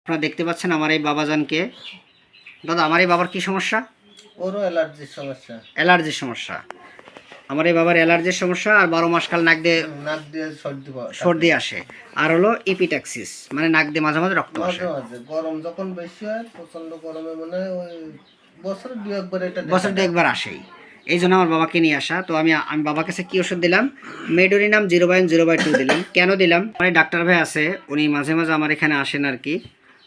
আপনারা দেখতে পাচ্ছেন আমার এই বাবাজানকে। দাদা, আমার এই বাবার কি সমস্যা? ওরও অ্যালার্জির সমস্যা। অ্যালার্জির সমস্যা। আমার এই বাবার অ্যালার্জির সমস্যা, আর 12 মাস কাল নাক দিয়ে সর্দি আসে, আর হলো ইপিট্যাক্সিস, মানে নাক দিয়ে মাঝে মাঝে রক্ত আসে। মাঝে গরম যখন বেশি হয়, প্রচন্ড গরমে মনে হয় ওই বছরে বছর দু একবার আসেই। এই জন্য আমার বাবাকে নিয়ে আসা। তো আমি বাবার কাছে কি ওষুধ দিলাম, মেডোরিনাম 0/0/2 দিলাম। কেন দিলাম, মানে ডাক্তার ভাই আছে, উনি মাঝে মাঝে আমার এখানে আসেন আর কি।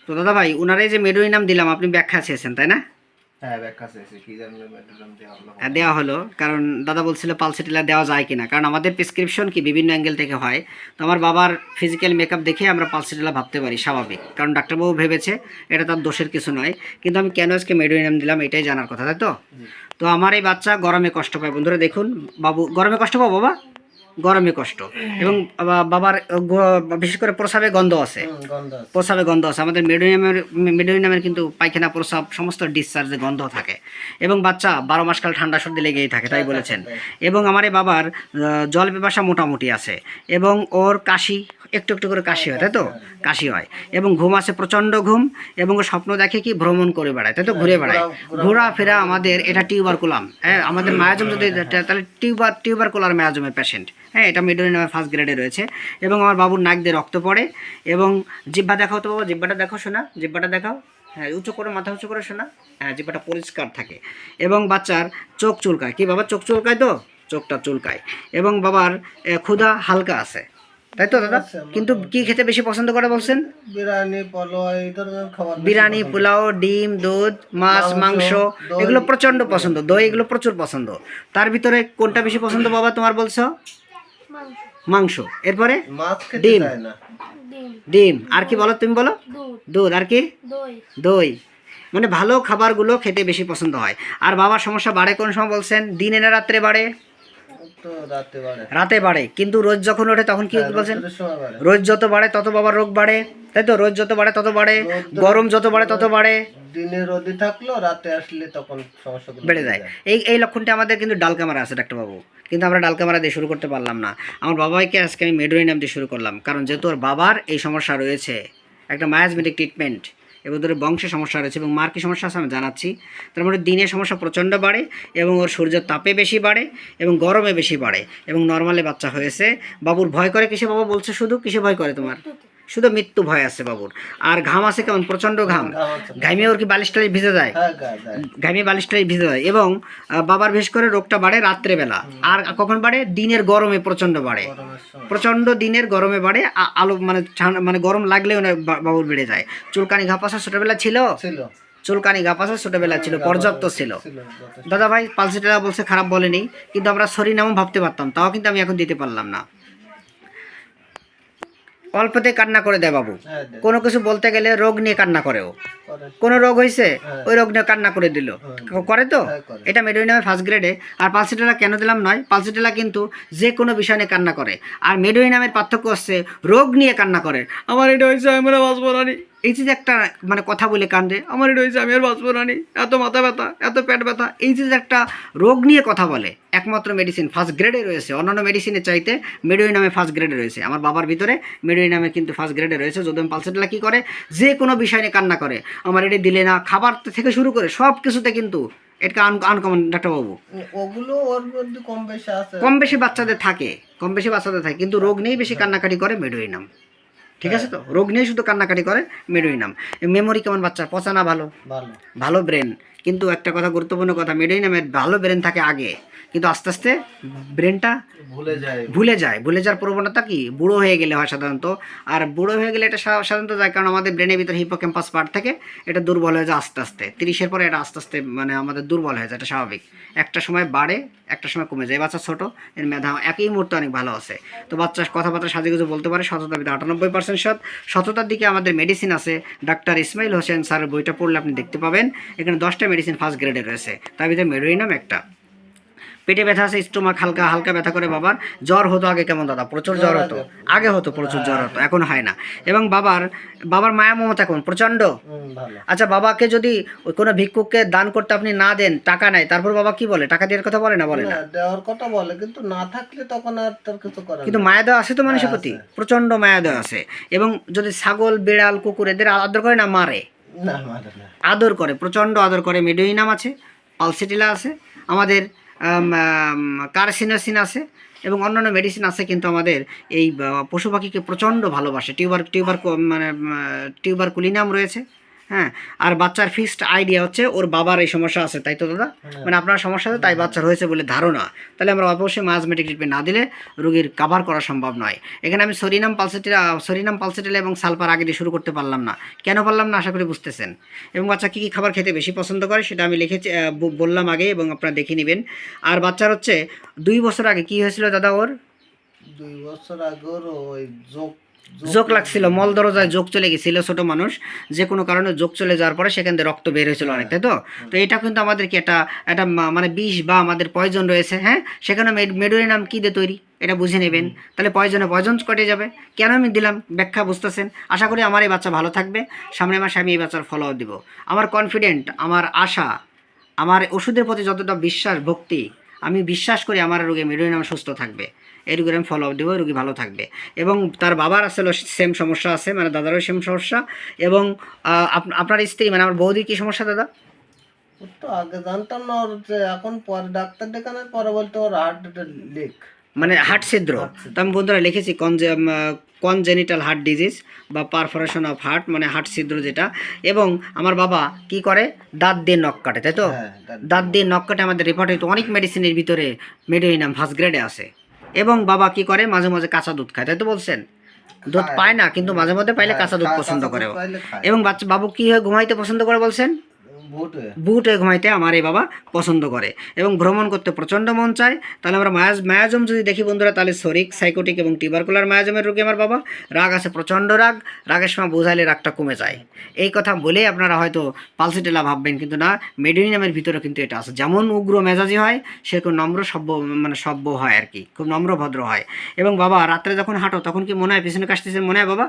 তো দাদা ভাই, উনারে যে মেডোরিনাম দিলাম, আপনি ব্যাখ্যা চেয়েছেন তাই না? হ্যাঁ, ব্যাখ্যা চেয়েছি কি জানলে মেডিসিন দেওয়া হলো, কারণ দাদা বলছিল পালসেটিলা দেওয়া যায় কিনা, কারণ আমাদের প্রেসক্রিপশন কি বিভিন্ন অ্যাঙ্গেল থেকে হয়। তো আমার বাবার ফিজিক্যাল মেকআপ দেখে আমরা পালসেটিলা ভাবতে পারি, স্বাভাবিক, কারণ ডাক্তারবাবু ভেবেছে এটা তার দোষের কিছু নয়। কিন্তু আমি কেন আজকে মেডোরিনাম দিলাম এটাই জানার কথা, তাই তো? তো আমার এই বাচ্চা গরমে কষ্ট পায় বন্ধুরা, দেখুন বাবু গরমে কষ্ট পাবো বাবা, গরমে কষ্ট, এবং বাবার বিশেষ করে প্রসাবে গন্ধ আছে, প্রসাবে গন্ধ আছে। আমাদের মেডোরিনামের কিন্তু পায়খানা প্রসাব সমস্ত ডিসচার্জে গন্ধ থাকে, এবং বাচ্চা 12 মাস কাল ঠান্ডা সর্দি লেগেই থাকে, তাই বলেছেন। এবং আমার এই বাবার জল পিপাসা মোটামুটি আছে, এবং ওর কাশি একটু একটু করে কাশি হয়, তাই তো? কাশি হয়, এবং ঘুম আসে, প্রচণ্ড ঘুম, এবং ও স্বপ্ন দেখে কি ভ্রমণ করে বেড়ায়, তাই তো? ঘুরে বেড়ায়, ঘোরাফেরা। আমাদের এটা টিউবারকুলাম, হ্যাঁ, আমাদের মায়াজম যদি তাহলে টিউবারকুলার মায়াজমের পেশেন্ট, হ্যাঁ, এটা মেডোরিনামের ফার্স্ট গ্রেডে রয়েছে। এবং আমার বাবুর নাক দিয়ে রক্ত পড়ে, এবং জিহ্বা দেখাও তো বাবা, জিহ্বাটা দেখাও শোনা, জিহ্বাটা দেখাও, হ্যাঁ, উঁচু করে, মাথা উঁচু করে শোনা, হ্যাঁ, জিহ্বাটা পরিষ্কার থাকে। এবং বাচ্চার চোখ চুলকায়, কি বাবা চোখ চুলকায় তো? চোখটা চুলকায়। এবং বাবার ক্ষুধা হালকা আছে, তাই তো দাদা? কিন্তু কি খেতে বেশি পছন্দ করে বলছেন? বিরিয়ানি, পোলাও, এই ধরনের খাবার। বিরিয়ানি, পোলাও, ডিম, দুধ, মাছ, মাংস, এগুলো প্রচণ্ড পছন্দ। দই, এগুলো প্রচুর পছন্দ। তার ভিতরে কোনটা বেশি পছন্দ বাবা তোমার বলছো? মাংস। এরপরে ডিম, ডিম, আর কি বলো তুমি? বলো দুধ, আর কি? দই। মানে ভালো খাবারগুলো খেতে বেশি পছন্দ হয়। আর বাবার সমস্যা বাড়ে কোন সময় বলছেন? দিনে না রাত্রে বাড়ে? রাতে বাড়ে। কিন্তু রোজ যখন ওঠে তখন কি বলছেন? রোজ যত বাড়ে তত বাবার রোগ বাড়ে, তাই তো? রোজ যত বাড়ে তত বাড়ে, গরম যত বাড়ে তত বাড়ে, দিনে রোদে থাকলো, রাতে আসলে তখন সমস্যা বেড়ে যায়। এই লক্ষণটা আমাদের কিন্তু ডাল কামারা আছে ডাক্তারবাবু, কিন্তু আমরা ডাল কামারা দিয়ে শুরু করতে পারলাম না। আমার বাবাকে আজকে আমি মেডোরিনাম দিয়ে শুরু করলাম, কারণ যেহেতু ওর বাবার এই সমস্যা রয়েছে, একটা মায়াজমেটিক ট্রিটমেন্ট, এবং ওদের বংশে সমস্যা রয়েছে, এবং মার কি সমস্যা আছে আমি জানাচ্ছি। তার মানে দিনে সমস্যা প্রচণ্ড বাড়ে, এবং ওর সূর্যের তাপে বেশি বাড়ে, এবং গরমে বেশি বাড়ে, এবং নর্মালি বাচ্চা হয়েছে। বাবুর ভয় করে কিসে বাবা বলছে? শুধু কিসে ভয় করে তোমার? শুধু মৃত্যু ভয় আছে বাবুর। আর ঘাম আছে কেমন? প্রচণ্ড ঘাম। ঘামিয়ে ওর কি বালিশ টালিশ ভিজে যায়? ঘামিয়ে বালিশ টালিশ ভিজে যায়। এবং বাবার বিশেষ করে রোগটা বাড়ে রাত্রেবেলা। আর কখন বাড়ে? দিনের গরমে প্রচণ্ড বাড়ে, প্রচণ্ড দিনের গরমে বাড়ে। আলো মানে গরম লাগলেও বাবুর বেড়ে যায়। চুলকানি ঘাপাসা ছোটবেলা ছিল? চুলকানি ঘাপাসা ছোটবেলা ছিল, পর্যাপ্ত ছিল। দাদা ভাই পালসেটিলা বলছে, খারাপ বলেনি, কিন্তু আমরা সরিনামও ভাবতে পারতাম, তাও কিন্তু আমি এখন দিতে পারলাম না। অল্পতে কান্না করে দেয় বাবু, কোনো কিছু বলতে গেলে রোগ নিয়ে কান্না করেও, কোনো রোগ হয়েছে ওই রোগ নিয়ে কান্না করে দিল, করে তো? এটা মেডোরিনামের ফার্স্ট গ্রেডে। আর পালসেটিলা কেন দিলাম নয়, পালসেটিলা কিন্তু যে কোনো বিষয় নিয়ে কান্না করে, আর মেডোরিনামের পার্থক্য হচ্ছে রোগ নিয়ে কান্না করে। আমার এটা হয়েছে, আমরা বাঁচবো না। এই যে একটা মানে কথা বলে কান্দে, আমার এটা হয়েছে, আমি আর বাঁচবো না, এত মাথা ব্যথা, এত পেট ব্যথা, এই যে একটা রোগ নিয়ে কথা বলে, একমাত্র মেডিসিন ফার্স্ট গ্রেডে রয়েছে। অন্যান্য মেডিসিনের চাইতে মেডোরিনামে ফার্স্ট গ্রেডে রয়েছে। আমার বাবার ভিতরে মেডোরিনামে কিন্তু ফার্স্ট গ্রেডে রয়েছে। যদি পালসেটিলা কী করে, যে কোনো বিষয় নিয়ে কান্না করে, আমার এটা দিলে না, খাবার থেকে শুরু করে সব কিছুতে কিন্তু এটা আনকমন ডাক্তারবাবু। ওগুলো ওর মধ্যে কম বেশি বাচ্চাদের থাকে, কিন্তু রোগ নেই বেশি কান্নাকাটি করে মেডোরিনাম, ঠিক আছে তো? রোগ নিয়ে শুধু কান্নাকাটি করে মেডোরিনাম। মেমোরি কেমন বাচ্চার? পচা না ভালো? ভালো ব্রেন। কিন্তু একটা কথা, গুরুত্বপূর্ণ কথা, মেডোরিনামের ভালো ব্রেন থাকে আগে, কিন্তু আস্তে আস্তে ব্রেনটা ভুলে যাওয়ার প্রবণতা কি বুড়ো হয়ে গেলে হয় সাধারণত। আর বুড়ো হয়ে গেলে এটা সাধারণত যায় কারণ আমাদের ব্রেনের ভিতরে হিপোক্যাম্পাস পার্ট থেকে এটা দুর্বল হয়ে যায় আস্তে আস্তে। 30-এর পরে এটা আস্তে আস্তে মানে আমাদের দুর্বল হয়ে যায়, এটা স্বাভাবিক। একটা সময় বাড়ে, একটা সময় কমে যায়। বাচ্চা ছোটো, এর মেধা একই মুহূর্তে অনেক ভালো আছে। তো বাচ্চা কথাবার্তা সাজেগুজে বলতে পারে, সততার ভিতরে 98% সততার দিকে আমাদের মেডিসিন আছে। ডাক্তার ইসমাইল হোসেন স্যারের বইটা পড়লে আপনি দেখতে পাবেন, এখানে 10টা মেডিসিন ফার্স্ট গ্রেডে রয়েছে, তার ভিতরে মেডোরিনাম একটা। পেটে ব্যথা আছে, স্টোমাক হালকা হালকা ব্যথা করে বাবার। জ্বর হতো আগে কেমন দাদা? প্রচুর জ্বর হতো আগে, হতো প্রচুর জ্বর হতো, এখন হয় না। এবং বাবার মায়া মমতা এখন প্রচণ্ড। ভালো। আচ্ছা, বাবাকে যদি ওই কোনো ভিক্ষুককে দান করতে আপনি না দেন, টাকা নাই, তারপর বাবা কি বলে? টাকা দেওয়ার কথা বলে না? বলে না? না, দেওয়ার কথা বলে, কিন্তু না থাকলে তখন আর তার কিছু করার কিন্তু নেই। মায়া দেওয়া আছে তো মানুষের হ্যাঁ, প্রতি, আছে। প্রচণ্ড মায়া দেওয়া আছে। এবং যদি ছাগল, বিড়াল, কুকুর এদের আদর করে না, মারে? না, মানে না। আদর করে, প্রচণ্ড আদর করে। মেডোইনাম আছে, পালসেটিলা আছে, আমাদের কারসিনোসিন আছে, এবং অন্যান্য মেডিসিন আছে। কিন্তু আমাদের এই পশু পাখিকে প্রচণ্ড ভালোবাসে। টিউবারকুলিনাম রয়েছে, হ্যাঁ। আর বাচ্চার ফিক্সড আইডিয়া হচ্ছে ওর বাবার এই সমস্যা আছে, তাই তো দাদা? মানে আপনার সমস্যা আছে, তাই বাচ্চার হয়েছে বলে ধারণা। তাহলে আমরা অবশ্যই মাসমেটিক ট্রিটমেন্ট না দিলে রোগীর কাভার করা সম্ভব নয়। এখানে আমি সরিনাম পালসেটিলা এবং সালফার আগে দিয়ে শুরু করতে পারলাম না। কেন পারলাম না আশা করি বুঝতেছেন। এবং বাচ্চা কী কী খাবার খেতে বেশি পছন্দ করে সেটা আমি লিখেছি, বললাম আগে, এবং আপনারা দেখে নেবেন। আর বাচ্চার হচ্ছে 2 বছর আগে কি হয়েছিল দাদা? ওর 2 বছর আগে ওর ওই জোক লাগছিল, মল দরজায় জোক চলে গেছিল। ছোট মানুষ, যে কোনো কারণে জোক চলে যাওয়ার পরে সেখান থেকে রক্ত বের হয়েছিল অনেক, তাই তো? তো এটা কিন্তু আমাদের কি একটা একটা মানে বিষ বা আমাদের পয়জন রয়েছে, হ্যাঁ। সেখানে মেডোরিনাম কী দিয়ে তৈরি এটা বুঝে নেবেন। তাহলে পয়জন কটে যাবে। কেন আমি দিলাম ব্যাখ্যা বুঝতেছেন? আশা করি আমার এই বাচ্চা ভালো থাকবে। সামনের মাসে আমি এই বাচ্চার ফলো দিব। আমার কনফিডেন্ট, আমার আশা, আমার ওষুধের প্রতি যতটা বিশ্বাস, ভক্তি, আমি বিশ্বাস করি আমার রোগী মেডোরিনাম সুস্থ থাকবে। এই রোগীর আমি ফলো আপ দেবো, রোগী ভালো থাকবে। এবং তার বাবার আসলে সেম সমস্যা আছে, মানে দাদারও সেম সমস্যা। এবং আপনার স্ত্রী মানে আমার বৌদির কী সমস্যা দাদা? ওর তো আগে জানতাম না, ওর যে এখন পরে ডাক্তার দেখানোর পরে বলতে ওর হার্ট লিক, মানে হার্ট ছিদ্র। তো আমি বন্ধুরা লিখেছি কনজেনিটাল হার্ট ডিজিজ বা পারফোরেশন অফ হার্ট, মানে হার্ট ছিদ্র যেটা। এবং আমার বাবা কি করে? দাঁত দিয়ে নখ কাটে, তাই তো? হ্যাঁ, দাঁত দিয়ে নখ কাটে। আমাদের রেপার্টরি তো অনেক মেডিসিনের ভিতরে মেডোইনাম ফার্স্ট গ্রেডে আছে। এবং বাবা কি করে? মাঝে মাঝে কাঁচা দুধ খায়, তাই তো বলছেন? দুধ খায়। পায় না, কিন্তু মাঝে মধ্যে পাইলে কাঁচা দুধ পছন্দ করে। এবং বাবু কি হয়? ঘুমাইতে পছন্দ করে বলছেন? বুট হয়ে ঘুমাইতে আমার এই বাবা পছন্দ করে। এবং ভ্রমণ করতে প্রচণ্ড মন চায়। তাহলে আমরা মায়াজম যদি দেখি বন্ধুরা, তাহলে সরিক, সাইকোটিক এবং টিউবারকুলার মায়াজমের রোগী আমার বাবা। রাগ আছে, প্রচণ্ড রাগ, রাগের সময় বোঝাইলে রাগটা কমে যায়। এই কথা বলেই আপনারা হয়তো পালসেটিলা ভাববেন, কিন্তু না, মেডোরিনামের ভিতরে কিন্তু এটা আছে। যেমন উগ্র মেজাজি হয়, সেরকম নম্র সভ্য হয় আর কি, খুব নম্র ভদ্র হয়। এবং বাবা রাত্রে যখন হাঁটো তখন কি মনে হয় পিছনে কাশতেছে? মনে হয় বাবা?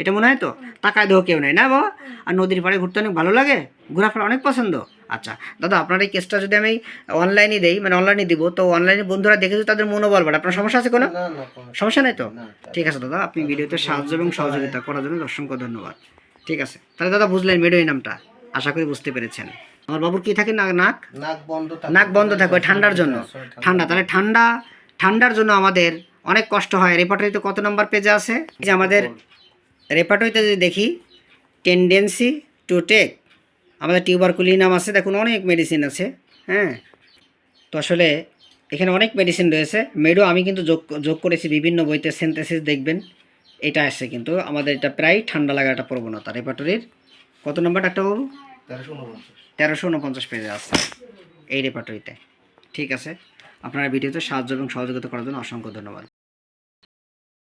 এটা মনে হয় তো? তাকায় দেহ কেউ নেই না বাবা? আর নদীর পাড়ে ঘুরতে অনেক ভালো লাগে, ঘোরাফেরা অনেক পছন্দ। আচ্ছা দাদা, আপনার এই কেসটা যদি আমি অনলাইনে দেই, মানে অনলাইনে দিব, তো অনলাইনে বন্ধুরা দেখে যদি তাদের মনোবল বাড়ে, আপনার সমস্যা আছে কোনো? না না, সমস্যা নেই তো? ঠিক আছে দাদা, আপনি ভিডিওতে সাহায্য এবং সহযোগিতা করার জন্য অসংখ্য ধন্যবাদ। ঠিক আছে, তাহলে দাদা বুঝলেন মেডোরিনামটা, আশা করি বুঝতে পেরেছেন। আমার বাবুর কি থাকে? নাক বন্ধ থাকে ওই ঠান্ডার জন্য। তাহলে ঠান্ডার জন্য আমাদের অনেক কষ্ট হয়। রেপার্টরিতে কত নম্বর পেজে আছে? যে আমাদের রেপার্টরিতে যদি দেখি, টেন্ডেন্সি টু টেক, আমাদের টিউবারকুলিনাম আছে, দেখুন অনেক মেডিসিন আছে, হ্যাঁ। তো আসলে এখানে অনেক মেডিসিন রয়েছে। আমি কিন্তু যোগ করেছি বিভিন্ন বইতে, সিনথেসিস দেখবেন, এটা আসছে। কিন্তু আমাদের এটা প্রায় ঠান্ডা লাগার একটা প্রবণতা। রেপার্টরির কত নম্বর ডাক্তারবাবু? 1349 পেজে আছে এই রেপার্টরিতে। ঠিক আছে, আপনারা ভিডিওতে সাহায্য এবং সহযোগিতা করার জন্য অসংখ্য ধন্যবাদ।